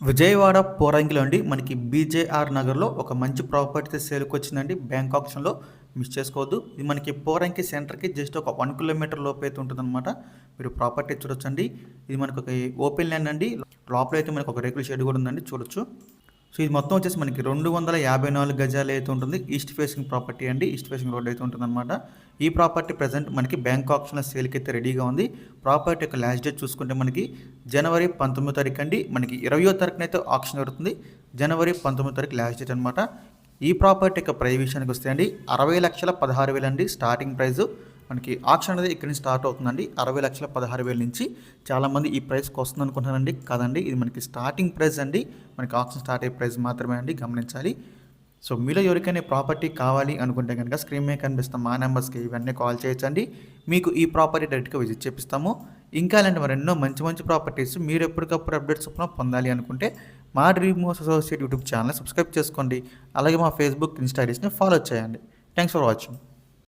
విజయవాడ పోరంగిలో అండి మనకి బీజేఆర్ నగర్లో ఒక మంచి ప్రాపర్టీ సేల్కి వచ్చిందండి. బ్యాంక్ ఆప్షన్లో మిస్ చేసుకోవద్దు. ఇది మనకి పోరంకి సెంటర్కి జస్ట్ ఒక 1 కిలోమీటర్ లోపు అయితే ఉంటుందన్నమాట. మీరు ప్రాపర్టీ చూడొచ్చండి. ఇది మనకు ఒక ఓపెన్ ల్యాండ్ అండి. లోపల అయితే మనకు ఒక రేకుల షెడ్ కూడా ఉందండి, చూడొచ్చు. సో ఇది మొత్తం వచ్చేసి మనకి 254 గజాలు అయితే ఉంటుంది. ఈస్ట్ ఫేసింగ్ ప్రాపర్టీ అండి. ఈస్ట్ ఫేసింగ్ రోడ్ అయితే ఉంటుందన్నమాట. ఈ ప్రాపర్టీ ప్రజెంట్ మనకి బ్యాంక్ ఆప్షన్లో సేల్కి అయితే రెడీగా ఉంది. ప్రాపర్టీ యొక్క లాస్ట్ డేట్ చూసుకుంటే మనకి జనవరి 19వ తారీఖు అండి. మనకి 20వ తారీఖున అయితే ఆప్షన్ జరుగుతుంది. జనవరి 19వ తారీఖు లాస్ట్ డేట్ అనమాట. ఈ ప్రాపర్టీ యొక్క ప్రైస్ విషయానికి వస్తే అండి 60,16,000 అండి స్టార్టింగ్ ప్రైస్. మనకి ఆప్షన్ అనేది ఇక్కడ నుంచి స్టార్ట్ అవుతుందండి. 60,16,000 నుంచి. చాలామంది ఈ ప్రైస్కి వస్తుంది అనుకుంటున్నారండి. కాదండి, ఇది మనకి స్టార్టింగ్ ప్రైస్ అండి. మనకి ఆప్షన్ స్టార్ట్ అయ్యే ప్రైస్ మాత్రమే అండి, గమనించాలి. సో మీలో ఎవరికైనా ప్రాపర్టీ కావాలి అనుకుంటే కనుక స్క్రీన్ మీద కనిపిస్తాం మా నెంబర్స్కి ఇవన్నీ కాల్ చేయొచ్చండి. మీకు ఈ ప్రాపర్టీ డైరెక్ట్గా విజిట్ చేపిస్తాము. ఇంకా ఇలాంటి మరెన్నో మంచి మంచి ప్రాపర్టీస్ మీరు ఎప్పటికప్పుడు అప్డేట్స్ పొందాలి అనుకుంటే మా dream house associate YouTube channel subscribe చేసుకోండి. అలాగే మా ఫేస్బుక్, ఇన్స్టా ఐడీస్ని ఫాలో చేయండి. Thanks for watching.